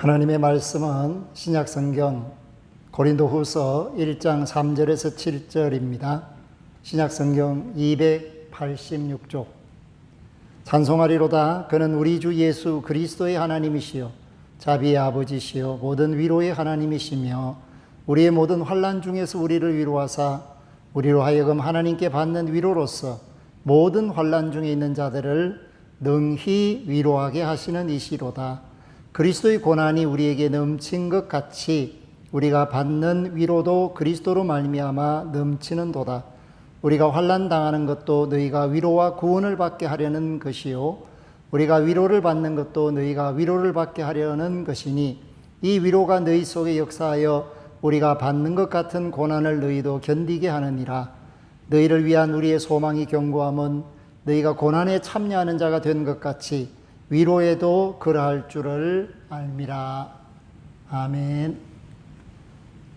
하나님의 말씀은 신약성경 고린도후서 1장 3절에서 7절입니다. 신약성경 286쪽. 찬송하리로다. 그는 우리 주 예수 그리스도의 하나님이시요 자비의 아버지시요 모든 위로의 하나님이시며 우리의 모든 환난 중에서 우리를 위로하사 우리로 하여금 하나님께 받는 위로로서 모든 환난 중에 있는 자들을 능히 위로하게 하시는 이시로다. 그리스도의 고난이 우리에게 넘친 것 같이 우리가 받는 위로도 그리스도로 말미암아 넘치는도다. 우리가 환난 당하는 것도 너희가 위로와 구원을 받게 하려는 것이요 우리가 위로를 받는 것도 너희가 위로를 받게 하려는 것이니 이 위로가 너희 속에 역사하여 우리가 받는 것 같은 고난을 너희도 견디게 하느니라. 너희를 위한 우리의 소망이 견고함은 너희가 고난에 참여하는 자가 된 것 같이 위로에도 그러할 줄을 알미라. 아멘.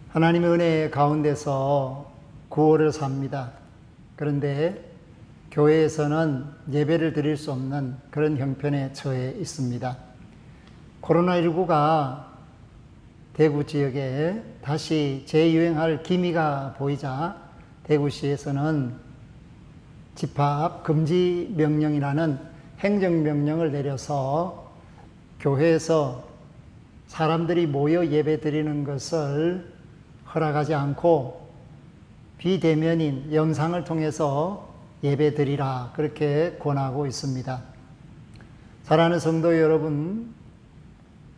하나님의 은혜 가운데서 구호를 삽니다. 그런데 교회에서는 예배를 드릴 수 없는 그런 형편에 처해 있습니다. 코로나19가 대구 지역에 다시 재유행할 기미가 보이자 대구시에서는 집합 금지 명령이라는 행정명령을 내려서 교회에서 사람들이 모여 예배 드리는 것을 허락하지 않고 비대면인 영상을 통해서 예배 드리라 그렇게 권하고 있습니다. 사랑하는 성도 여러분,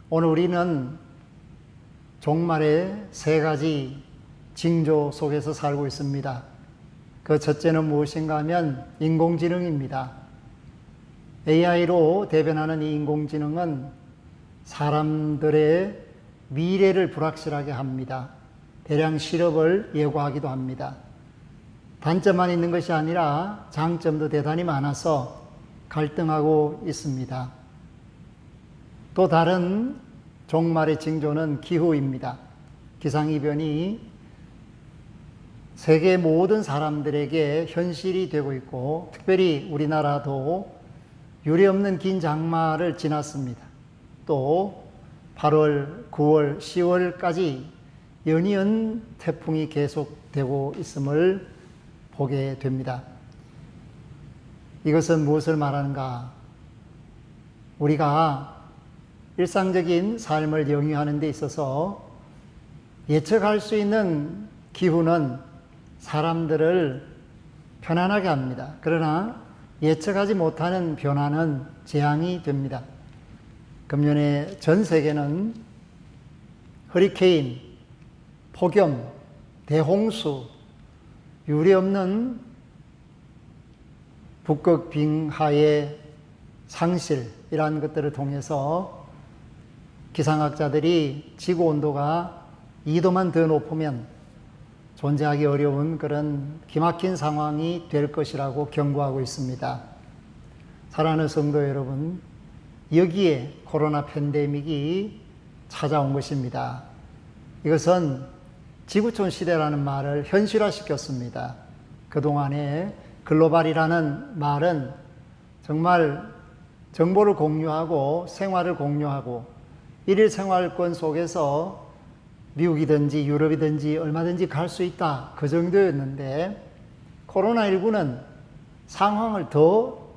오늘 우리는 종말의 세 가지 징조 속에서 살고 있습니다. 그 첫째는 무엇인가 하면 인공지능입니다. AI로 대변하는 이 인공지능은 사람들의 미래를 불확실하게 합니다. 대량 실업을 예고하기도 합니다. 단점만 있는 것이 아니라 장점도 대단히 많아서 갈등하고 있습니다. 또 다른 종말의 징조는 기후입니다. 기상이변이 세계 모든 사람들에게 현실이 되고 있고 특별히 우리나라도 유례없는 긴 장마를 지났습니다. 또 8월, 9월, 10월까지 연이은 태풍이 계속되고 있음을 보게 됩니다. 이것은 무엇을 말하는가? 우리가 일상적인 삶을 영위하는 데 있어서 예측할 수 있는 기후는 사람들을 편안하게 합니다. 그러나 예측하지 못하는 변화는 재앙이 됩니다. 금년에 전 세계는 허리케인, 폭염, 대홍수, 유례없는 북극 빙하의 상실 이러한 것들을 통해서 기상학자들이 지구 온도가 2도만 더 높으면 존재하기 어려운 그런 기막힌 상황이 될 것이라고 경고하고 있습니다. 사랑하는 성도 여러분, 여기에 코로나 팬데믹이 찾아온 것입니다. 이것은 지구촌 시대라는 말을 현실화시켰습니다. 그동안에 글로벌이라는 말은 정말 정보를 공유하고 생활을 공유하고 일일 생활권 속에서 미국이든지 유럽이든지 얼마든지 갈 수 있다 그 정도였는데 코로나19는 상황을 더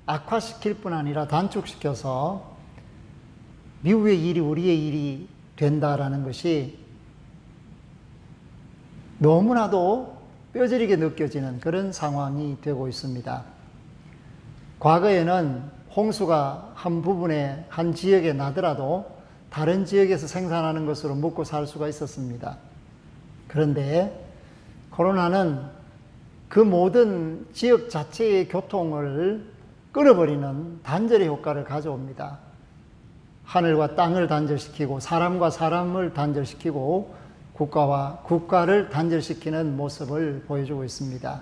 악화시킬 뿐 아니라 단축시켜서 미국의 일이 우리의 일이 된다라는 것이 너무나도 뼈저리게 느껴지는 그런 상황이 되고 있습니다. 과거에는 홍수가 한 부분에 한 지역에 나더라도 다른 지역에서 생산하는 것으로 먹고 살 수가 있었습니다. 그런데 코로나는 그 모든 지역 자체의 교통을 끊어버리는 단절의 효과를 가져옵니다. 하늘과 땅을 단절시키고 사람과 사람을 단절시키고 국가와 국가를 단절시키는 모습을 보여주고 있습니다.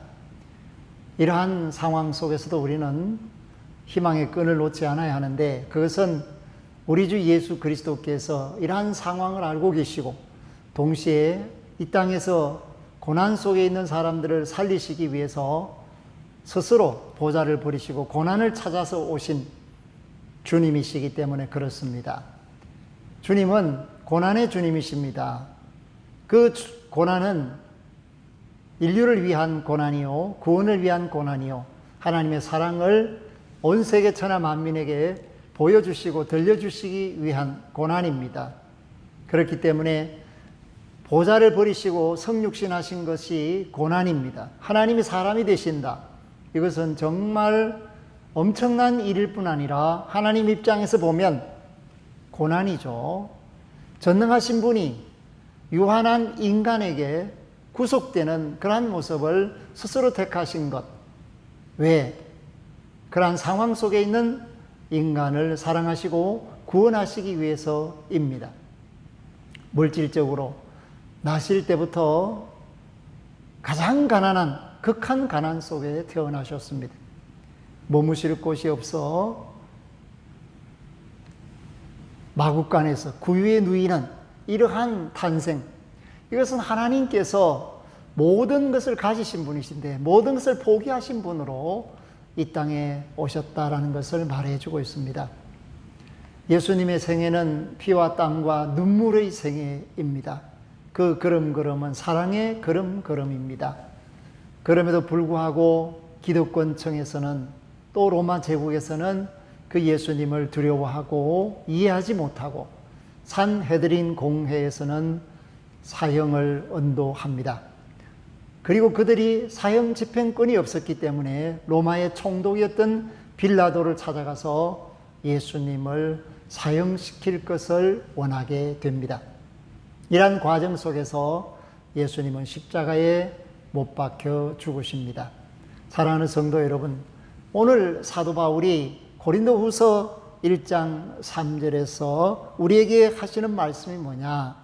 이러한 상황 속에서도 우리는 희망의 끈을 놓지 않아야 하는데 그것은 우리 주 예수 그리스도께서 이러한 상황을 알고 계시고 동시에 이 땅에서 고난 속에 있는 사람들을 살리시기 위해서 스스로 보좌를 버리시고 고난을 찾아서 오신 주님이시기 때문에 그렇습니다. 주님은 고난의 주님이십니다. 그 고난은 인류를 위한 고난이요, 구원을 위한 고난이요, 하나님의 사랑을 온 세계 천하 만민에게 보여주시고 들려주시기 위한 고난입니다. 그렇기 때문에 보좌를 버리시고 성육신하신 것이 고난입니다. 하나님이 사람이 되신다. 이것은 정말 엄청난 일일 뿐 아니라 하나님 입장에서 보면 고난이죠. 전능하신 분이 유한한 인간에게 구속되는 그러한 모습을 스스로 택하신 것. 왜? 그러한 상황 속에 있는 인간을 사랑하시고 구원하시기 위해서입니다. 물질적으로 나실 때부터 가장 가난한 극한 가난 속에 태어나셨습니다. 머무실 곳이 없어 마국간에서 구유에 누이는 이러한 탄생, 이것은 하나님께서 모든 것을 가지신 분이신데 모든 것을 포기하신 분으로 이 땅에 오셨다라는 것을 말해주고 있습니다. 예수님의 생애는 피와 땀과 눈물의 생애입니다. 그 걸음걸음은 사랑의 걸음걸음입니다. 그럼에도 불구하고 기득권층에서는 또 로마 제국에서는 그 예수님을 두려워하고 이해하지 못하고 산헤드린 공회에서는 사형을 언도합니다. 그리고 그들이 사형 집행권이 없었기 때문에 로마의 총독이었던 빌라도를 찾아가서 예수님을 사형시킬 것을 원하게 됩니다. 이러한 과정 속에서 예수님은 십자가에 못 박혀 죽으십니다. 사랑하는 성도 여러분, 오늘 사도 바울이 고린도후서 1장 3절에서 우리에게 하시는 말씀이 뭐냐?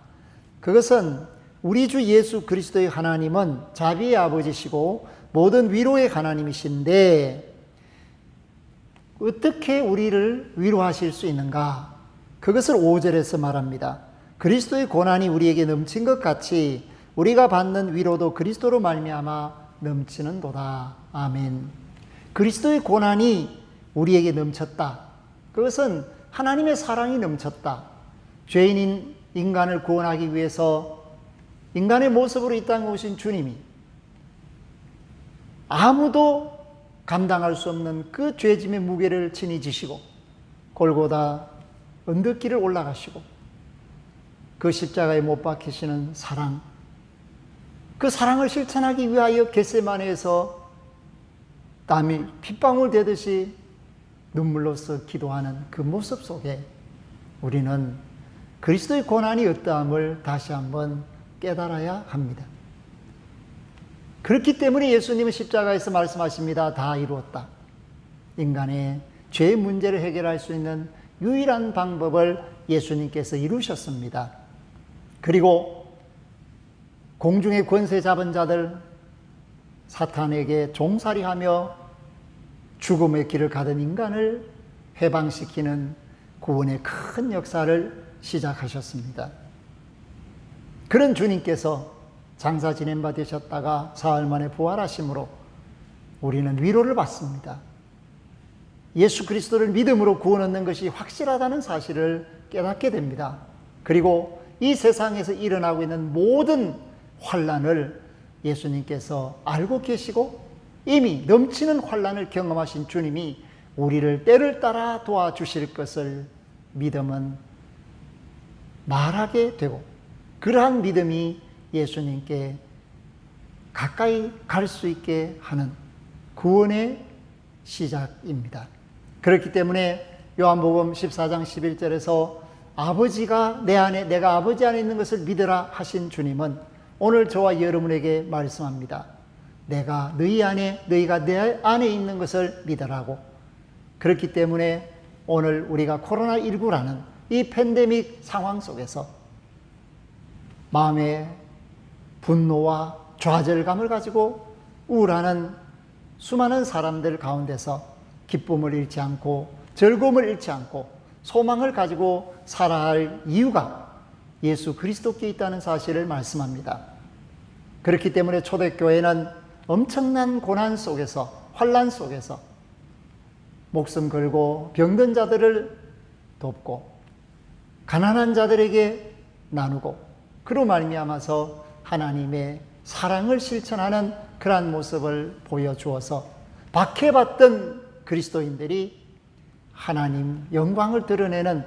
그것은 우리 주 예수 그리스도의 하나님은 자비의 아버지시고 모든 위로의 하나님이신데 어떻게 우리를 위로하실 수 있는가? 그것을 5절에서 말합니다. 그리스도의 고난이 우리에게 넘친 것 같이 우리가 받는 위로도 그리스도로 말미암아 넘치는도다. 아멘. 그리스도의 고난이 우리에게 넘쳤다. 그것은 하나님의 사랑이 넘쳤다. 죄인인 인간을 구원하기 위해서 인간의 모습으로 이 땅에 오신 주님이 아무도 감당할 수 없는 그 죄짐의 무게를 친히 지시고 골고다 언덕길을 올라가시고 그 십자가에 못 박히시는 사랑, 그 사랑을 실천하기 위하여 겟세마네에서 땀이 핏방울 되듯이 눈물로써 기도하는 그 모습 속에 우리는 그리스도의 고난이 어떠함을 다시 한번 깨달아야 합니다. 그렇기 때문에 예수님은 십자가에서 말씀하십니다. 다 이루었다. 인간의 죄의 문제를 해결할 수 있는 유일한 방법을 예수님께서 이루셨습니다. 그리고 공중의 권세 잡은 자들 사탄에게 종살이하며 죽음의 길을 가던 인간을 해방시키는 구원의 큰 역사를 시작하셨습니다. 그런 주님께서 장사 지낸 바 되셨다가 사흘 만에 부활하심으로 우리는 위로를 받습니다. 예수 그리스도를 믿음으로 구원 얻는 것이 확실하다는 사실을 깨닫게 됩니다. 그리고 이 세상에서 일어나고 있는 모든 환난을 예수님께서 알고 계시고 이미 넘치는 환난을 경험하신 주님이 우리를 때를 따라 도와주실 것을 믿음은 말하게 되고 그러한 믿음이 예수님께 가까이 갈 수 있게 하는 구원의 시작입니다. 그렇기 때문에 요한복음 14장 11절에서 아버지가 내 안에, 내가 아버지 안에 있는 것을 믿으라 하신 주님은 오늘 저와 여러분에게 말씀합니다. 내가 너희 안에, 너희가 내 안에 있는 것을 믿으라고. 그렇기 때문에 오늘 우리가 코로나19라는 이 팬데믹 상황 속에서 마음의 분노와 좌절감을 가지고 우울하는 수많은 사람들 가운데서 기쁨을 잃지 않고 즐거움을 잃지 않고 소망을 가지고 살아야 할 이유가 예수 그리스도께 있다는 사실을 말씀합니다. 그렇기 때문에 초대교회는 엄청난 고난 속에서, 환난 속에서 목숨 걸고 병든 자들을 돕고 가난한 자들에게 나누고 그로 말미암아서 하나님의 사랑을 실천하는 그러한 모습을 보여주어서 박해받던 그리스도인들이 하나님 영광을 드러내는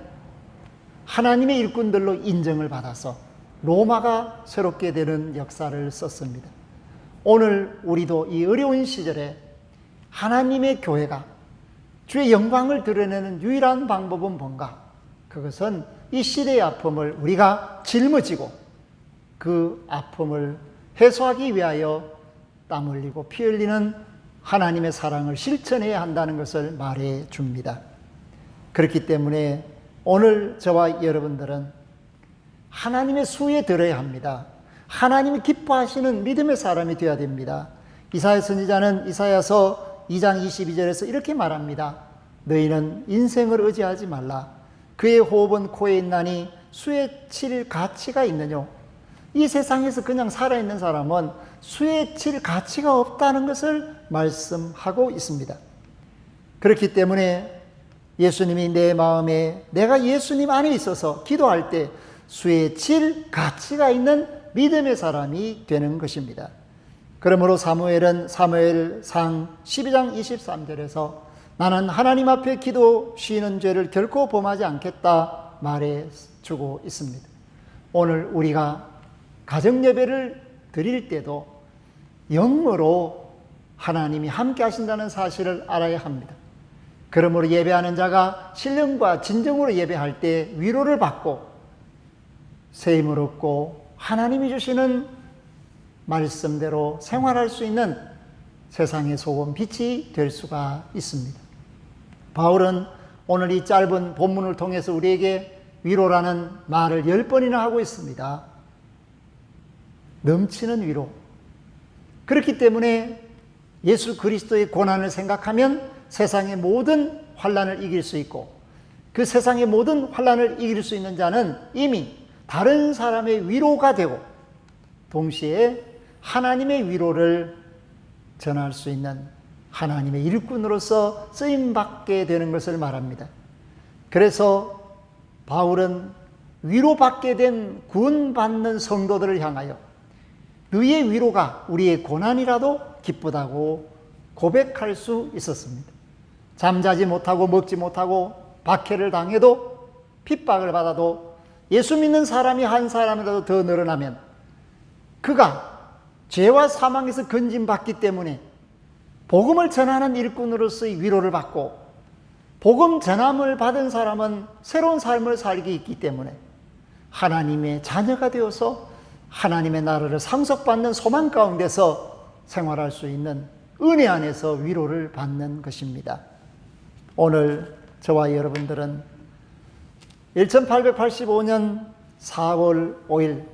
하나님의 일꾼들로 인정을 받아서 로마가 새롭게 되는 역사를 썼습니다. 오늘 우리도 이 어려운 시절에 하나님의 교회가 주의 영광을 드러내는 유일한 방법은 뭔가? 그것은 이 시대의 아픔을 우리가 짊어지고 그 아픔을 해소하기 위하여 땀 흘리고 피 흘리는 하나님의 사랑을 실천해야 한다는 것을 말해 줍니다. 그렇기 때문에 오늘 저와 여러분들은 하나님의 수에 들어야 합니다. 하나님이 기뻐하시는 믿음의 사람이 되어야 됩니다. 이사야 선지자는 이사야서 2장 22절에서 이렇게 말합니다. 너희는 인생을 의지하지 말라. 그의 호흡은 코에 있나니 수에 칠 가치가 있느뇨. 이 세상에서 그냥 살아있는 사람은 수에 칠 가치가 없다는 것을 말씀하고 있습니다. 그렇기 때문에 예수님이 내 마음에 내가 예수님 안에 있어서 기도할 때 수에 칠 가치가 있는 믿음의 사람이 되는 것입니다. 그러므로 사무엘은 사무엘상 12장 23절에서 나는 하나님 앞에 기도 쉬는 죄를 결코 범하지 않겠다 말해주고 있습니다. 오늘 우리가 가정예배를 드릴 때도 영으로 하나님이 함께 하신다는 사실을 알아야 합니다. 그러므로 예배하는 자가 신령과 진정으로 예배할 때 위로를 받고 새 힘을 얻고 하나님이 주시는 말씀대로 생활할 수 있는 세상의 소금 빛이 될 수가 있습니다. 바울은 오늘 이 짧은 본문을 통해서 우리에게 위로라는 말을 10번이나 하고 있습니다. 넘치는 위로. 그렇기 때문에 예수 그리스도의 고난을 생각하면 세상의 모든 환난을 이길 수 있고 그 세상의 모든 환난을 이길 수 있는 자는 이미 다른 사람의 위로가 되고 동시에 하나님의 위로를 전할 수 있는 하나님의 일꾼으로서 쓰임받게 되는 것을 말합니다. 그래서 바울은 위로받게 된 구원받는 성도들을 향하여 너희의 위로가 우리의 고난이라도 기쁘다고 고백할 수 있었습니다. 잠자지 못하고 먹지 못하고 박해를 당해도 핍박을 받아도 예수 믿는 사람이 한 사람이라도 더 늘어나면 그가 죄와 사망에서 건짐받기 때문에 복음을 전하는 일꾼으로서의 위로를 받고 복음 전함을 받은 사람은 새로운 삶을 살기 있기 때문에 하나님의 자녀가 되어서 하나님의 나라를 상속받는 소망 가운데서 생활할 수 있는 은혜 안에서 위로를 받는 것입니다. 오늘 저와 여러분들은 1885년 4월 5일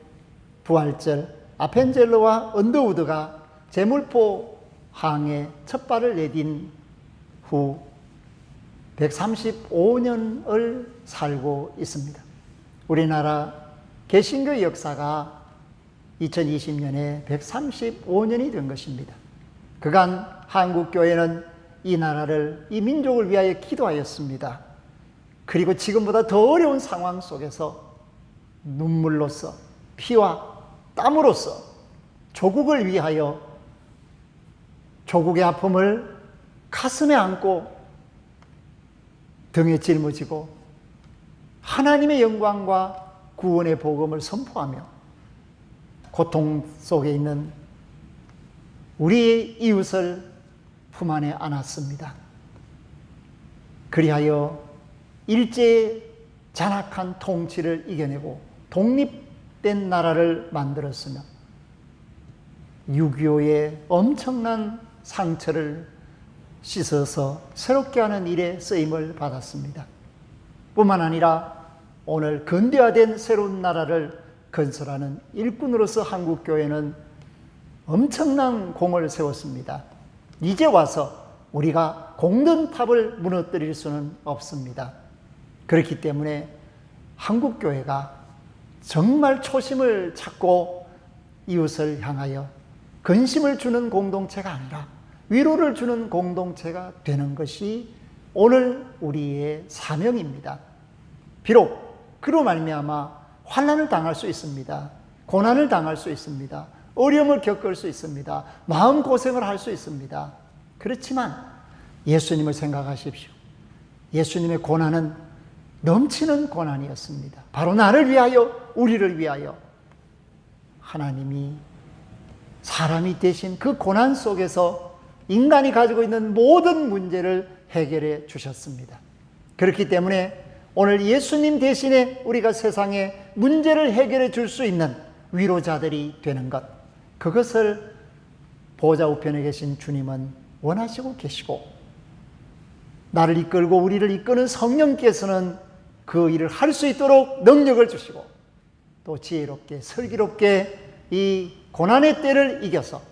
부활절 아펜젤로와 언더우드가 제물포 항에 첫 발을 내딘 후 135년을 살고 있습니다. 우리나라 개신교 역사가 2020년에 135년이 된 것입니다. 그간 한국교회는 이 나라를, 이 민족을 위하여 기도하였습니다. 그리고 지금보다 더 어려운 상황 속에서 눈물로써 피와 땀으로써 조국을 위하여 조국의 아픔을 가슴에 안고 등에 짊어지고 하나님의 영광과 구원의 복음을 선포하며 고통 속에 있는 우리의 이웃을 품 안에 안았습니다. 그리하여 일제의 잔악한 통치를 이겨내고 독립된 나라를 만들었으며 6.25의 엄청난 상처를 씻어서 새롭게 하는 일에 쓰임을 받았습니다. 뿐만 아니라 오늘 근대화된 새로운 나라를 건설하는 일꾼으로서 한국교회는 엄청난 공을 세웠습니다. 이제 와서 우리가 공든탑을 무너뜨릴 수는 없습니다. 그렇기 때문에 한국교회가 정말 초심을 찾고 이웃을 향하여 근심을 주는 공동체가 아니라 위로를 주는 공동체가 되는 것이 오늘 우리의 사명입니다. 비록 그로 말미암아 환난을 당할 수 있습니다. 고난을 당할 수 있습니다. 어려움을 겪을 수 있습니다. 마음고생을 할 수 있습니다. 그렇지만 예수님을 생각하십시오. 예수님의 고난은 넘치는 고난이었습니다. 바로 나를 위하여, 우리를 위하여 하나님이 사람이 되신 그 고난 속에서 인간이 가지고 있는 모든 문제를 해결해 주셨습니다. 그렇기 때문에 오늘 예수님 대신에 우리가 세상의 문제를 해결해 줄 수 있는 위로자들이 되는 것, 그것을 보좌 우편에 계신 주님은 원하시고 계시고, 나를 이끌고 우리를 이끄는 성령께서는 그 일을 할 수 있도록 능력을 주시고, 또 지혜롭게 슬기롭게 이 고난의 때를 이겨서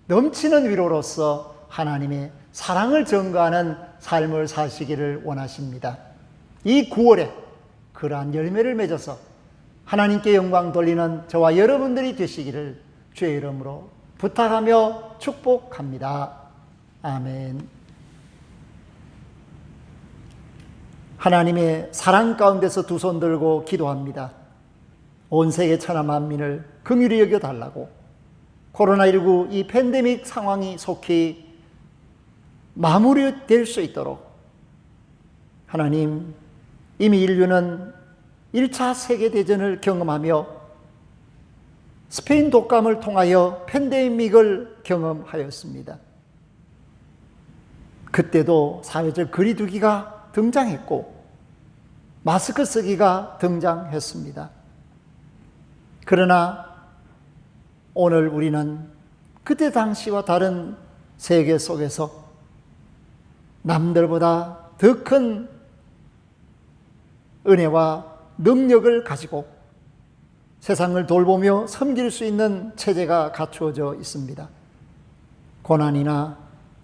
넘치는 위로로서 하나님의 사랑을 전가하는 삶을 사시기를 원하십니다. 이 9월에 그러한 열매를 맺어서 하나님께 영광 돌리는 저와 여러분들이 되시기를 주의 이름으로 부탁하며 축복합니다. 아멘. 하나님의 사랑 가운데서 두 손 들고 기도합니다. 온 세계 천하 만민을 긍휼히 여겨달라고, 코로나19 이 팬데믹 상황이 속히 마무리될 수 있도록 하나님, 이미 인류는 1차 세계대전을 경험하며 스페인 독감을 통하여 팬데믹을 경험하였습니다. 그때도 사회적 거리두기가 등장했고 마스크 쓰기가 등장했습니다. 그러나 오늘 우리는 그때 당시와 다른 세계 속에서 남들보다 더 큰 은혜와 능력을 가지고 세상을 돌보며 섬길 수 있는 체제가 갖추어져 있습니다. 고난이나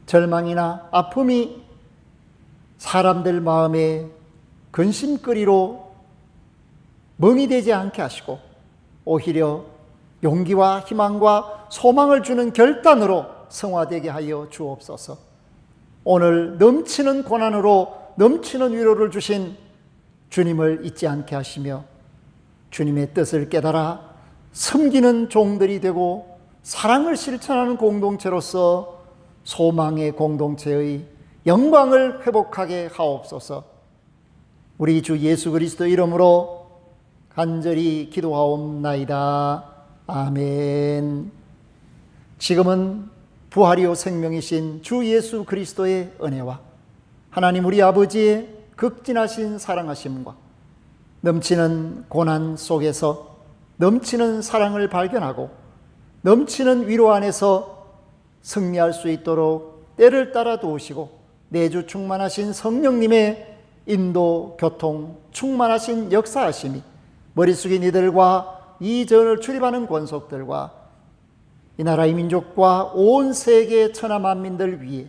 절망이나 아픔이 사람들 마음에 근심거리로 멍이 되지 않게 하시고, 오히려 용기와 희망과 소망을 주는 결단으로 성화되게 하여 주옵소서. 오늘 넘치는 고난으로 넘치는 위로를 주신 주님을 잊지 않게 하시며, 주님의 뜻을 깨달아 섬기는 종들이 되고 사랑을 실천하는 공동체로서 소망의 공동체의 영광을 회복하게 하옵소서. 우리 주 예수 그리스도 이름으로 간절히 기도하옵나이다. 아멘. 지금은 부활이요 생명이신 주 예수 그리스도의 은혜와 하나님 우리 아버지의 극진하신 사랑하심과 넘치는 고난 속에서 넘치는 사랑을 발견하고 넘치는 위로 안에서 승리할 수 있도록 때를 따라 도우시고 내주 충만하신 성령님의 인도, 교통, 충만하신 역사하심이 머리 숙인 이들과 이 전을 출입하는 권속들과 이 나라의 민족과 온 세계 천하 만민들 위해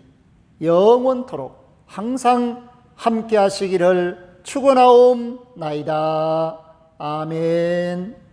영원토록 항상 함께 하시기를 축원하옵나이다. 아멘.